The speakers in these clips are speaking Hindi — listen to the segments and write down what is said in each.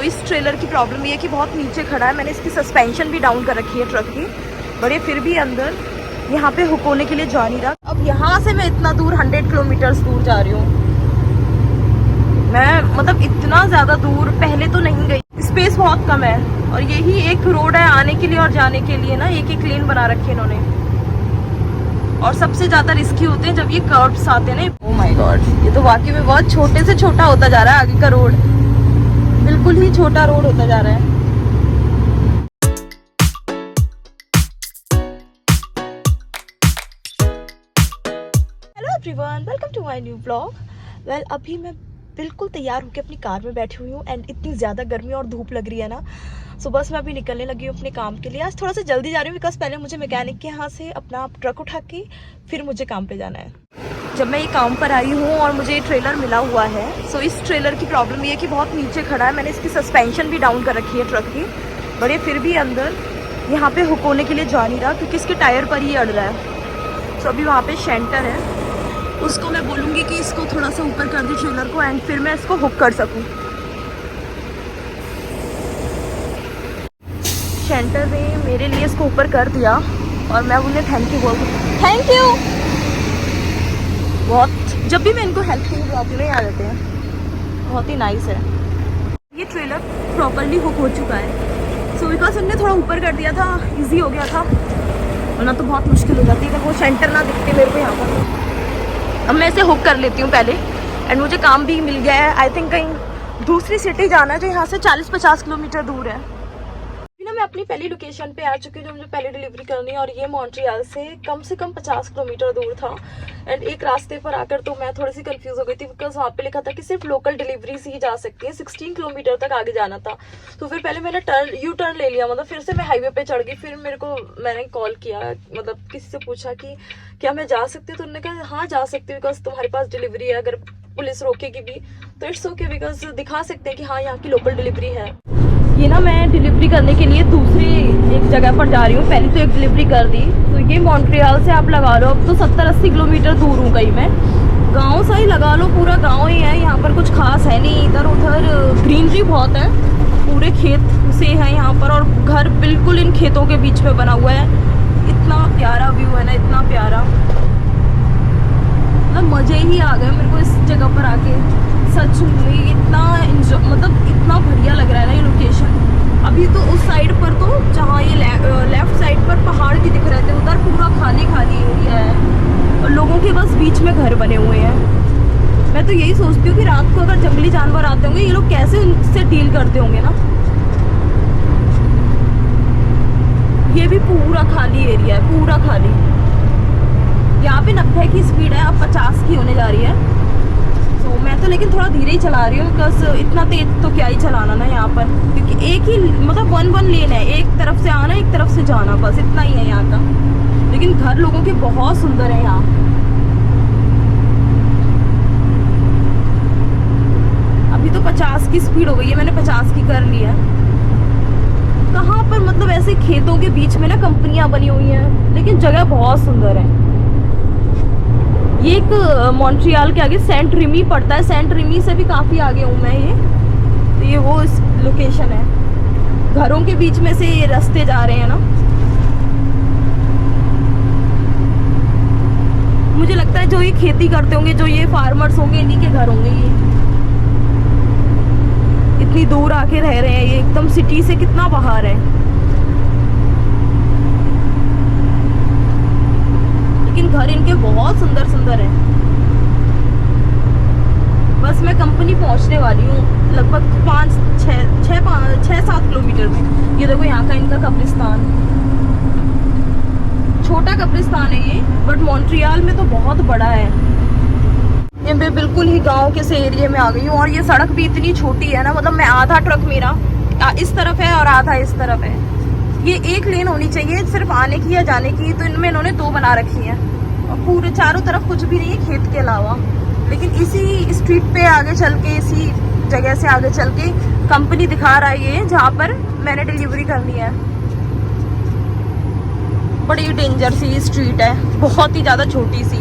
तो इस ट्रेलर की प्रॉब्लम ये है कि बहुत नीचे खड़ा है। मैंने इसकी सस्पेंशन भी डाउन कर रखी है ट्रक की, बट ये फिर भी अंदर यहाँ पे हुक होने के लिए जा नहीं रहा। अब यहाँ से मैं इतना दूर 100 किलोमीटर दूर जा रही हूँ। मैं मतलब इतना ज़्यादा दूर पहले तो नहीं गई। स्पेस बहुत कम है और यही एक रोड है आने के लिए और जाने के लिए ना, एक एक लेन बना रखे इन्होंने। और सबसे ज़्यादा रिस्की होते हैं जब ये कर्व्स आते हैं ना। ओह माय गॉड, ये तो वाकई में बहुत छोटे से छोटा होता जा रहा है। आगे का रोड बिल्कुल ही छोटा रोड होता जा रहा है। Hello everyone, welcome to my new vlog. Well, अभी मैं बिल्कुल तैयार होकर अपनी कार में बैठी हुई हूँ एंड इतनी ज़्यादा गर्मी और धूप लग रही है ना, सो बस मैं अभी निकलने लगी हूँ अपने काम के लिए। आज थोड़ा सा जल्दी जा रही हूँ बिकॉज पहले मुझे मैकेनिक के यहाँ से अपना ट्रक उठा के फिर मुझे काम पे जाना है। जब मैं ये काम पर आई हूँ और मुझे ये ट्रेलर मिला हुआ है, सो इस ट्रेलर की प्रॉब्लम ये है कि बहुत नीचे खड़ा है। मैंने इसकी सस्पेंशन भी डाउन कर रखी है ट्रक की, बट ये फिर भी अंदर यहाँ पे हुक होने के लिए जा नहीं रहा क्योंकि इसके टायर पर ही अड़ रहा है। सो अभी वहाँ पे शेंटर है, उसको मैं बोलूँगी कि इसको थोड़ा सा ऊपर कर दे ट्रेलर को एंड फिर मैं इसको हुक कर सकूँ। शेंटर ने मेरे लिए इसको ऊपर कर दिया और मैं उन्हें थैंक यू बोल दूँ। Thank you. बहुत, जब भी मैं इनको हेल्प करूँ प्रॉब्लम आ जाते हैं। बहुत ही नाइस है। ये ट्रेलर प्रॉपरली हुक हो चुका है, सो बिकॉज उनने थोड़ा ऊपर कर दिया था, ईजी हो गया था, वरना तो बहुत मुश्किल हो जाती है अगर वो शेंटर ना दिखते मेरे को यहाँ पर। अब मैं इसे हुक कर लेती हूँ पहले एंड मुझे काम भी मिल गया है। आई थिंक कहीं दूसरी सिटी जाना है जो यहाँ से 40-50 किलोमीटर दूर है। ना मैं अपनी पहली लोकेशन पे आ चुकी हूँ जो मुझे पहले डिलीवरी करनी है, और ये मॉन्ट्रियल से कम 50 किलोमीटर दूर था। एंड एक रास्ते पर आकर तो मैं थोड़ी सी कंफ्यूज हो गई थी बिकॉज वहाँ पे लिखा था कि सिर्फ लोकल डिलीवरी से ही जा सकती है। 16 किलोमीटर तक आगे जाना था, तो फिर पहले मैंने यू टर्न ले लिया, मतलब फिर से मैं हाईवे पे चढ़ गई। फिर मैंने कॉल किया, मतलब किसी से पूछा कि क्या मैं जा सकती हूँ, तो उन्होंने कहा हाँ जा सकती हूँ बिकॉज तुम्हारे पास डिलीवरी है। अगर पुलिस रोकेगी भी तो इट्स ओके बिकॉज दिखा सकते हैं कि हाँ यहाँ की लोकल डिलीवरी है। ये ना मैं डिलीवरी करने के लिए दूसरी एक जगह पर जा रही हूँ। पहले तो एक डिलीवरी कर दी, तो ये मॉन्ट्रियल से आप लगा लो अब तो 70-80 किलोमीटर दूर हूँ कहीं मैं। गांव सा ही लगा लो, पूरा गांव ही है। यहाँ पर कुछ खास है नहीं, इधर उधर ग्रीनरी बहुत है, पूरे खेत से है यहाँ पर, और घर बिल्कुल इन खेतों के बीच में बना हुआ है। इतना प्यारा व्यू है ना, इतना प्यारा, मतलब मज़े ही आ गए मेरे को इस जगह पर आके। सच में इतना मतलब इतना बढ़िया लग रहा है ना ये लोकेशन। अभी तो उस साइड पर तो जहाँ ये लेफ्ट साइड पर पहाड़ भी दिख रहे थे, उधर पूरा खाली खाली एरिया है और लोगों के बस बीच में घर बने हुए हैं। मैं तो यही सोचती हूँ कि रात को अगर जंगली जानवर आते होंगे ये लोग कैसे उनसे डील करते होंगे ना। ये भी पूरा खाली एरिया है, पूरा खाली। यहाँ पे 90 की स्पीड है, अब 50 की होने जा रही है। तो मैं तो लेकिन थोड़ा धीरे ही चला रही हूँ बिकॉज इतना तेज तो क्या ही चलाना ना यहाँ पर, क्योंकि एक ही मतलब वन लेन है, एक तरफ से आना एक तरफ से जाना, बस इतना ही है यहाँ का। लेकिन घर लोगों के बहुत सुंदर है यहाँ। अभी तो 50 की स्पीड हो गई है, मैंने 50 की कर ली है। कहाँ पर मतलब ऐसे खेतों के बीच में ना कंपनियां बनी हुई हैं, लेकिन जगह बहुत सुंदर है। ये एक मॉन्ट्रियल के आगे सेंट रिमी पड़ता है, सेंट रिमी से भी काफ़ी आगे हूँ मैं। तो ये वो लोकेशन है, घरों के बीच में से ये रास्ते जा रहे हैं ना। मुझे लगता है जो ये खेती करते होंगे, जो ये फार्मर्स होंगे, इन्हीं के घर होंगे ये। इतनी दूर आके रह रहे हैं, ये एकदम सिटी से कितना बाहर है, लेकिन घर इनके बहुत सुंदर सुंदर है। बस मैं कंपनी पहुंचने वाली हूँ लगभग 6-7 किलोमीटर में। ये देखो यहाँ का इनका कब्रिस्तान, छोटा कब्रिस्तान है ये, बट मॉन्ट्रियल में तो बहुत बड़ा है। ये मैं बिल्कुल ही गांव के से एरिया में आ गई हूँ, और ये सड़क भी इतनी छोटी है ना, मतलब मैं आधा ट्रक मेरा इस तरफ है और आधा इस तरफ है। ये एक लेन होनी चाहिए सिर्फ आने की या जाने की, तो इनमें इन्होंने 2 बना रखी है और पूरे चारों तरफ कुछ भी नहीं है खेत के अलावा। लेकिन इसी स्ट्रीट पे आगे चल के, इसी जगह से आगे चल के कंपनी दिखा रहा है ये, जहाँ पर मैंने डिलीवरी करनी है। बड़ी डेंजर सी स्ट्रीट है, बहुत ही ज़्यादा छोटी सी।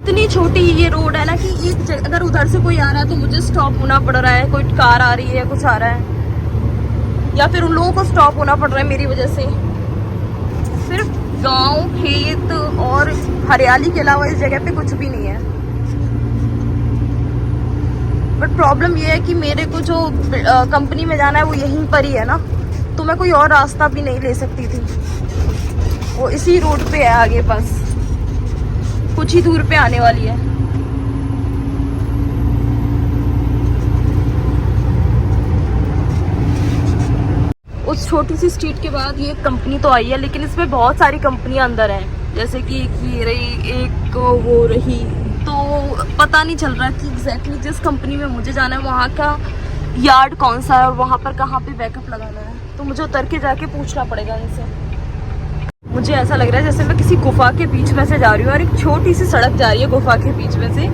इतनी छोटी ये रोड है ना कि एक अगर उधर से कोई आ रहा है तो मुझे स्टॉप होना पड़ रहा है, कोई कार आ रही है, कुछ आ रहा है, या फिर उन लोगों को स्टॉप होना पड़ रहा है मेरी वजह से। सिर्फ गांव, खेत और हरियाली के अलावा इस जगह पे कुछ भी नहीं है। बट प्रॉब्लम ये है कि मेरे को जो कंपनी में जाना है वो यहीं पर ही है ना, तो मैं कोई और रास्ता भी नहीं ले सकती थी। वो इसी रोड पे है आगे, बस कुछ ही दूर पे आने वाली है। उस छोटी सी स्ट्रीट के बाद ये कंपनी तो आई है, लेकिन इसमें बहुत सारी कंपनियां अंदर हैं, जैसे कि ये रही, एक वो रही, तो पता नहीं चल रहा कि एग्जैक्टली जिस कंपनी में मुझे जाना है वहाँ का यार्ड कौन सा है और वहाँ पर कहाँ पे बैकअप लगाना है। तो मुझे उतर के जाके पूछना पड़ेगा इनसे। मुझे ऐसा लग रहा है जैसे मैं किसी गुफा के बीच में से जा रही हूँ और एक छोटी सी सड़क जा रही है गुफा के बीच में से,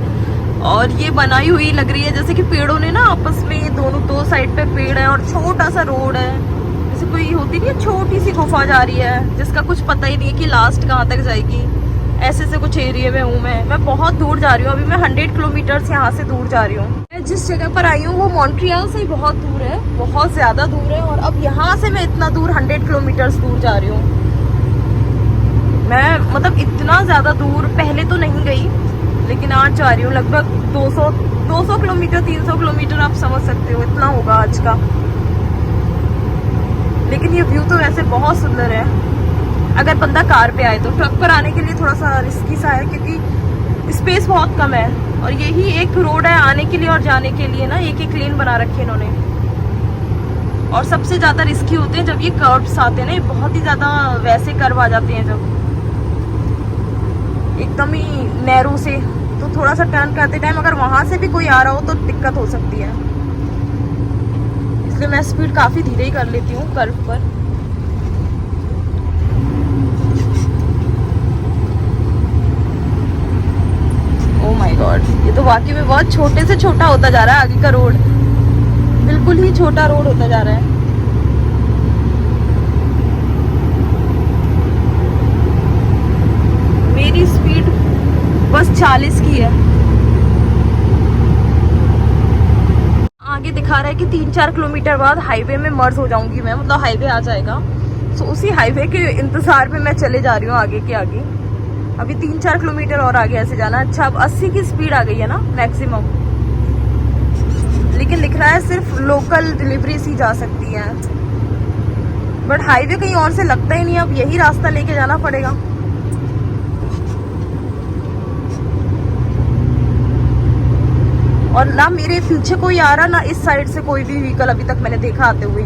और ये बनाई हुई लग रही है जैसे कि पेड़ों ने ना आपस में, दोनों दो साइड पे पेड़ है और छोटा सा रोड है, जैसे कोई होती नहीं है छोटी सी गुफा जा रही है जिसका कुछ पता ही नहीं है कि लास्ट कहाँ तक जाएगी। ऐसे से कुछ एरिया में हूँ मैं बहुत दूर जा रही हूँ। अभी मैं 100 किलोमीटर यहाँ से दूर जा रही हूँ। मैं जिस जगह पर आई हूँ वो मॉन्ट्रियल से बहुत दूर है, बहुत ज़्यादा दूर है, और अब यहाँ से मैं इतना दूर 100 किलोमीटर दूर जा रही हूँ। मैं मतलब इतना ज़्यादा दूर पहले तो नहीं गई, लेकिन आज जा रही हूँ लगभग 200 किलोमीटर, 300 किलोमीटर, आप समझ सकते हो इतना होगा आज का। लेकिन ये व्यू तो वैसे बहुत सुंदर है। अगर बंदा कार पे आए तो ट्रक पर आने के लिए थोड़ा सा रिस्की सा है, क्योंकि स्पेस बहुत कम है, और यही एक रोड है आने के लिए और जाने के लिए ना, एक एक लेन बना रखे इन्होंने। और सबसे ज़्यादा रिस्की होते हैं जब ये कर्व्स आते हैं ना, ये बहुत ही ज़्यादा वैसे कर्व आ जाते हैं जब एकदम ही नैरो से, तो थोड़ा सा टर्न करते टाइम अगर वहाँ से भी कोई आ रहा हो तो दिक्कत हो सकती है। इसलिए मैं स्पीड काफ़ी धीरे ही कर लेती हूँ कर्व पर। ओह माय गॉड, ये तो वाकई में बहुत छोटे से छोटा होता जा रहा है। आगे का रोड बिल्कुल ही छोटा रोड होता जा रहा है। मेरी स्पीड बस 40 की है। आगे दिखा रहा है कि 3-4 किलोमीटर बाद हाईवे में मर्ज हो जाऊंगी मैं, मतलब हाईवे आ जाएगा। तो उसी हाईवे के इंतजार में मैं चले जा रही हूँ आगे के आगे। अभी 3-4 किलोमीटर और आगे ऐसे जाना। अच्छा, अब 80 की स्पीड आ गई है ना मैक्सिमम, लेकिन लिख रहा है सिर्फ लोकल डिलीवरी ही जा सकती है। बट हाईवे कहीं और से लगता ही नहीं, अब यही रास्ता लेके जाना पड़ेगा। और ना मेरे पीछे कोई आ रहा, ना इस साइड से कोई भी व्हीकल अभी तक मैंने देखा आते हुए।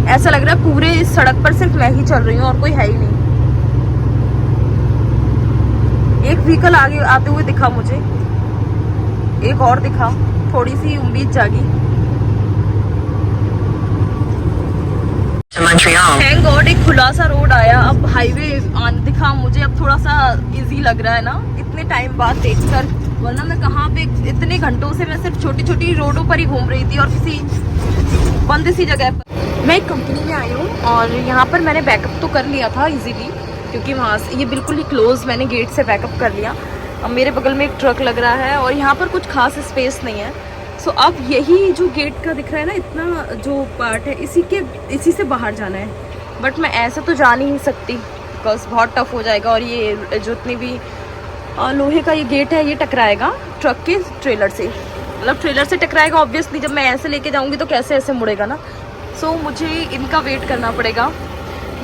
ऐसा लग रहा है पूरे इस सड़क पर सिर्फ मैं ही चल रही हूँ और कोई है ही नहीं। एक व्हीकल आगे आते हुए दिखा मुझे, एक और दिखा, थोड़ी सी उम्मीद जागी। थैंक गॉड एक खुला सा रोड आया, अब हाईवे दिखा मुझे। अब थोड़ा सा इजी लग रहा है ना इतने टाइम बाद देखकर, वरना मैं कहाँ पे इतने घंटों से मैं सिर्फ छोटी छोटी रोडों पर ही घूम रही थी और किसी बंद सी जगह पर। मैं एक कंपनी में आई हूँ और यहाँ पर मैंने बैकअप तो कर लिया था इजीली, क्योंकि वहाँ से ये बिल्कुल ही क्लोज, मैंने गेट से बैकअप कर लिया। अब मेरे बगल में एक ट्रक लग रहा है और यहाँ पर कुछ खास स्पेस नहीं है। सो अब यही जो गेट का दिख रहा है ना, इतना जो पार्ट है इसी से बाहर जाना है। बट मैं ऐसे तो जा नहीं सकती बिकॉज बहुत टफ हो जाएगा, और ये जो इतनी भी लोहे का ये गेट है ये टकराएगा ट्रक के ट्रेलर से, मतलब ट्रेलर से टकराएगा ऑब्वियसली। जब मैं ऐसे लेके जाऊँगी तो कैसे ऐसे मुड़ेगा ना। सो मुझे इनका वेट करना पड़ेगा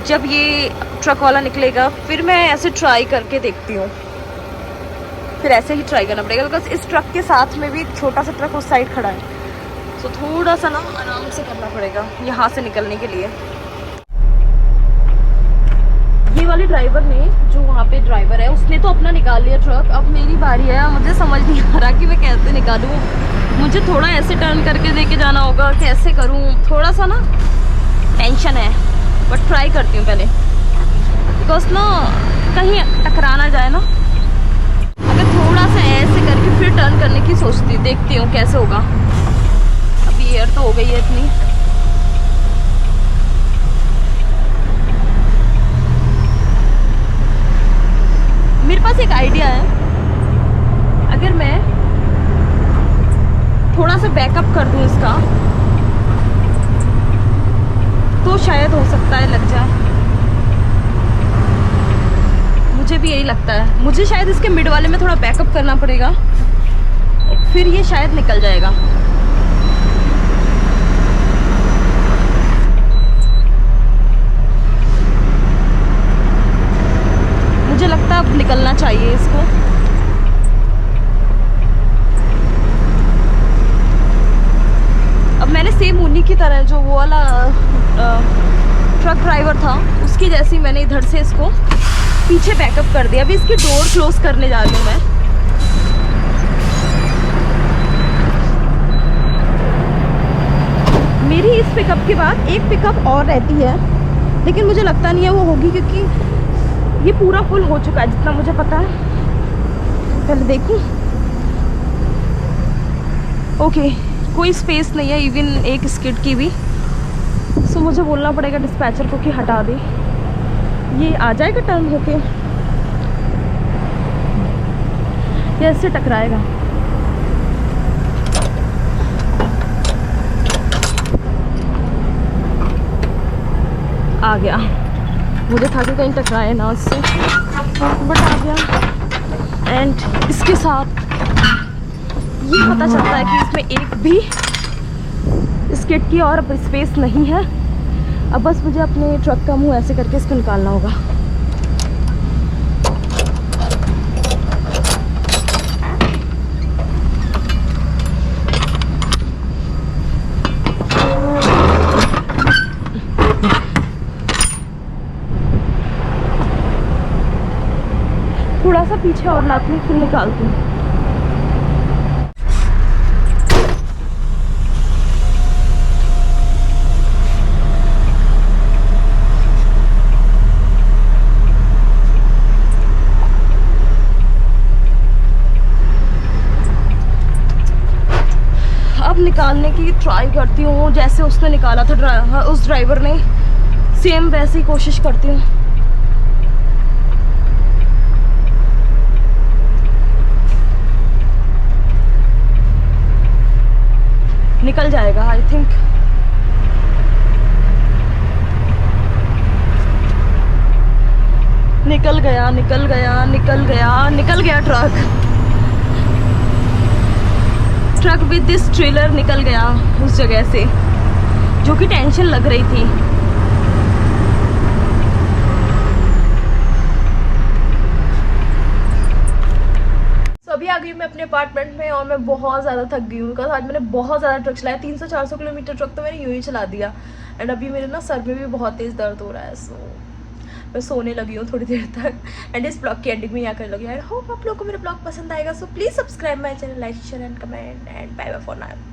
जब ये ट्रक वाला निकलेगा, फिर मैं ऐसे ट्राई करके देखती हूँ। फिर ऐसे ही ट्राई करना पड़ेगा बिकॉज इस ट्रक के साथ में भी एक छोटा सा ट्रक उस साइड खड़ा है। सो थोड़ा सा ना आराम से करना पड़ेगा यहाँ से निकलने के लिए। ये वाले ड्राइवर ने, जो वहाँ पे ड्राइवर है, उसने तो अपना निकाल लिया ट्रक। अब मेरी बारी है, मुझे समझ नहीं आ रहा कि मैं कैसे निकालूँ। मुझे थोड़ा ऐसे टर्न करके लेके जाना होगा, कैसे करूँ, थोड़ा सा ना टेंशन है। बट ट्राई करती हूँ पहले, बिकॉज ना कहीं टकरा ना जाए ना। अगर थोड़ा सा ऐसे करके फिर टर्न करने की सोचती, देखती हूँ कैसे होगा। अभी एयर तो हो गई है इतनी। मेरे पास एक आइडिया है, अगर मैं थोड़ा सा बैकअप कर दूं इसका तो शायद हो सकता है लग जाए। मुझे भी यही लगता है, मुझे शायद इसके मिड वाले में थोड़ा बैकअप करना पड़ेगा, फिर ये शायद निकल जाएगा। मुझे लगता है अब निकलना चाहिए इसको। अब मैंने सेम उन्हीं की तरह जो वो वाला ट्रक ड्राइवर था उसकी जैसी मैंने इधर से इसको पीछे बैकअप कर दिया। अभी इसकी डोर क्लोज करने जा रही हूँ मैं। मेरी इस पिकअप के बाद एक पिकअप और रहती है, लेकिन मुझे लगता नहीं है वो होगी, क्योंकि ये पूरा फुल हो चुका है जितना मुझे पता है। पहले देखूं। ओके, कोई स्पेस नहीं है इवन एक स्किड की भी। सो मुझे बोलना पड़ेगा डिस्पैचर को कि हटा दे। ये आ जाएगा टर्न होके या इससे टकराएगा। आ गया। मुझे था कि कहीं टकराए ना उससे, बट आ गया। एंड इसके साथ ये पता चलता है कि इसमें एक भी स्किड की और स्पेस नहीं है। अब बस मुझे अपने ट्रक का मुंह ऐसे करके इसको निकालना होगा। थोड़ा सा पीछे और लाती हूँ, फिर निकालती हूँ। अब निकालने की ट्राई करती हूँ, जैसे उसने निकाला था उस ड्राइवर ने, सेम वैसे ही कोशिश करती हूँ। निकल जाएगा आई थिंक। निकल गया, निकल गया, निकल गया, निकल गया ट्रक विद दिस ट्रेलर निकल गया उस जगह से, जो कि टेंशन लग रही थी। अभी आ गई मैं अपने अपार्टमेंट में और मैं बहुत ज़्यादा थक गई हूँ, बिकॉज आज मैंने बहुत ज़्यादा ट्रक चलाया। 300-400 किलोमीटर ट्रक तो मैंने यूँ ही चला दिया। एंड अभी मेरे ना सर में भी बहुत तेज़ दर्द हो रहा है। सो मैं सोने लगी हूँ थोड़ी देर तक। एंड इस ब्लॉग की एंडिंग में यहाँ कर लगी। एंड होप आप लोगों को मेरा ब्लॉग पसंद आएगा। So please subscribe my channel, like share and comment, and bye bye for now.